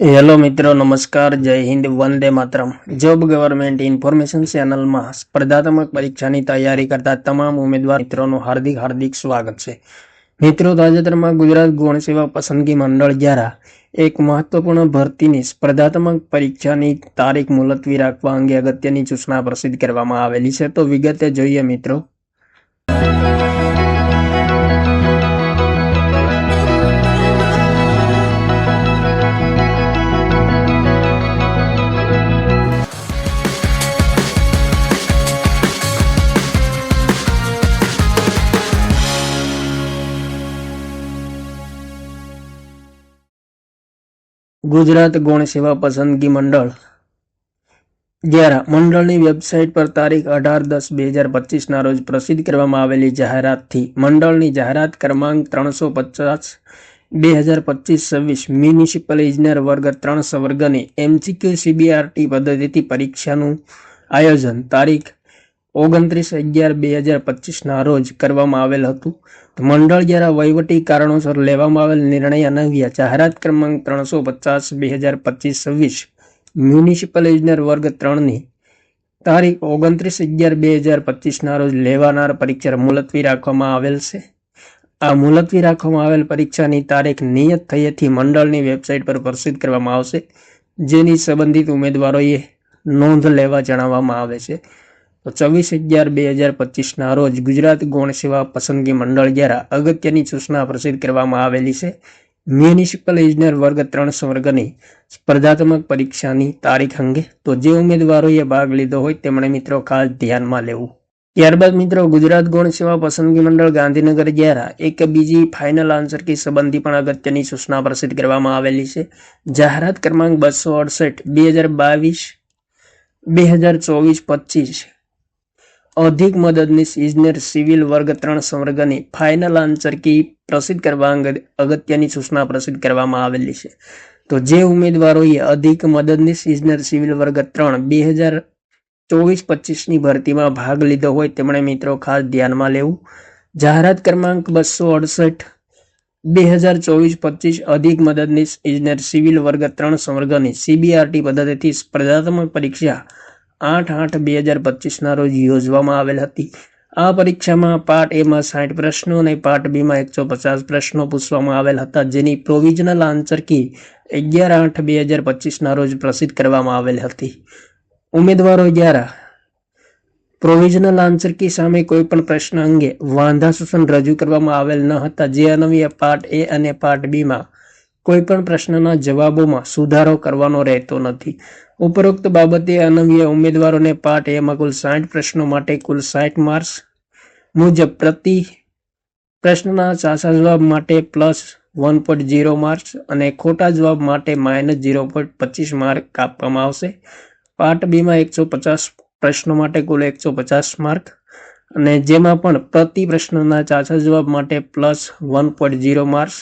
Hello મિત્રો, નમસ્કાર, જય Hind, Vande Mataram. Job government information ચેનલમાં સ્પર્ધાત્મક પરીક્ષાની તૈયારી કરતા તમામ ઉમેદવાર મિત્રોનું હાર્દિક સ્વાગત છે। મિત્રો, તાજેતરમાં ગુજરાત ગૌણ સેવા પસંદગી મંડળ દ્વારા એક મહત્વપૂર્ણ ભરતીની સ્પર્ધાત્મક પરીક્ષાની તારીખ મુલતવી રાખવા અંગે અગત્યની સૂચના પ્રસિદ્ધ કરવામાં આવેલી છે। તો વિગતે જોઈએ મિત્રો। ગુજરાત ગૌણ સેવા પસંદગી મંડળ દ્વારા મંડળની વેબસાઇટ પર તારીખ 18-10-2025 રોજ પ્રસિદ્ધ કરવામાં આવેલી જાહેરાતથી મંડળની જાહેરાત ક્રમાંક 350/2025-26 મ્યુનિસિપલ ઇજનેર વર્ગ 3 સંવર્ગની MCQ CBRT પદ્ધતિથી પરીક્ષાનું આયોજન તારીખ 29/11/2025 રોજ કરવામાં આવેલ હતું। મંડળ દ્વારા વહીવટી કારણોસર લેવામાં આવેલ નિર્ણય અન્વયે જાહેરાત ક્રમાંક 350/2025-26 મ્યુનિસિપલ ઇજનેર વર્ગ 3ની તારીખ 29/11/2025 રોજ લેવાનાર પરીક્ષા મુલતવી રાખવામાં આવેલ છે। આ મુલતવી રાખવામાં આવેલ પરીક્ષાની તારીખ નિયત થયેથી મંડળની વેબસાઇટ પર પ્રસિદ્ધ કરવામાં આવશે, જેની સંબંધિત ઉમેદવારોએ નોંધ લેવા જણાવવામાં આવે છે। તો 24/11/2025 રોજ ગુજરાત ગૌણ સેવા પસંદગી મંડળ દ્વારા અગત્યની સૂચના પ્રસિદ્ધ કરવામાં આવેલી છે। મ્યુનિસિપલ ઇજનેર વર્ગ 3 સંવર્ગની સ્પર્ધાત્મક પરીક્ષાની તારીખ અંગે તો જે ઉમેદવારોએ ભાગ લીધો હોય તેમણે મિત્રો ખાસ ધ્યાનમાં લેવું। ત્યારબાદ મિત્રો, ગુજરાત ગૌણ સેવા પસંદગી મંડળ ગાંધીનગર દ્વારા એક બીજી ફાઇનલ આન્સર કી સંબંધી પણ અગત્યની સૂચના પ્રસિદ્ધ કરવામાં આવેલી છે। જાહેરાત ક્રમાંક 268/2022-2024-25 અધિક મદદનીશ ઇજનેર સિવિલ વર્ગ 3 સંવર્ગની ફાઇનલ આન્સર કી પ્રસિદ્ધ કરવા અંગે અગત્યની સૂચના પ્રસિદ્ધ કરવામાં આવેલી છે। તો જે ઉમેદવારોએ અધિક મદદનીશ ઇજનેર સિવિલ વર્ગ 3 2024-25ની ભરતીમાં ભાગ લીધો હોય તેમણે મિત્રો ખાસ ધ્યાનમાં લેવું। જાહેરાત ક્રમાંક 268/2024-25 અધિક મદદનીશ ઇજનેર સિવિલ વર્ગ 3 સંવર્ગની CBRT પદ્ધતિથી સ્પર્ધાત્મક પરીક્ષા 8/8/2025 રોજ યોજવામાં આવેલ હતી। આ પરીક્ષામાં પાર્ટ A માં 60 પ્રશ્નો અને પાર્ટ B માં 150 પ્રશ્નો પૂછવામાં આવેલ હતા, જેની પ્રોવિઝનલ આન્સર કી 11/8/2025 રોજ પ્રસિદ્ધ કરવામાં આવેલ હતી। ઉમેદવારો દ્વારા પ્રોવિઝનલ આન્સર કી સામે કોઈ પણ પ્રશ્ન અંગે વાંધા સૂચન રજૂ કરવામાં આવેલ ન હતા, જે અન્વયે પાર્ટ A અને પાર્ટ B માં કોઈ પણ પ્રશ્નના જવાબોમાં સુધારો કરવાનો રહેતો નથી। ઉપરોક્ત બાબતે અન્વયે ઉમેદવારોને પાર્ટ A માં કુલ 60 પ્રશ્નો માટે કુલ 60 માર્ક્સ મુજબ પ્રતિ પ્રશ્નના સાચા જવાબ માટે +1.0 માર્ક્સ અને ખોટા જવાબ માટે -0.25 માર્ક આપવામાં આવશે। પાર્ટ B માં 150 પ્રશ્નો માટે કુલ 150 માર્ક અને જેમાં પણ પ્રતિ પ્રશ્નના સાચા જવાબ માટે +1.0 માર્ક્સ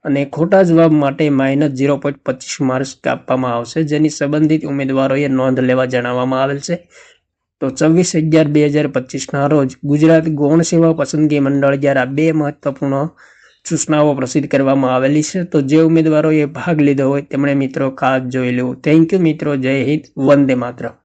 અને ખોટા જવાબ માટે -0.25 માર્ક્સ આપવામાં આવશે, જેની સંબંધિત ઉમેદવારોએ નોંધ લેવા જણાવવામાં આવેલ છે। તો 24/11/2025 રોજ ગુજરાત ગૌણ સેવા પસંદગી મંડળ દ્વારા 2 મહત્વપૂર્ણ સૂચનાઓ પ્રસિદ્ધ કરવામાં આવેલી છે। તો જે ઉમેદવારોએ ભાગ લીધો હોય તેમણે મિત્રો ખાસ જોઈ લેવું। થેન્ક યુ મિત્રો, જય હિન્દ, વંદે માતરમ।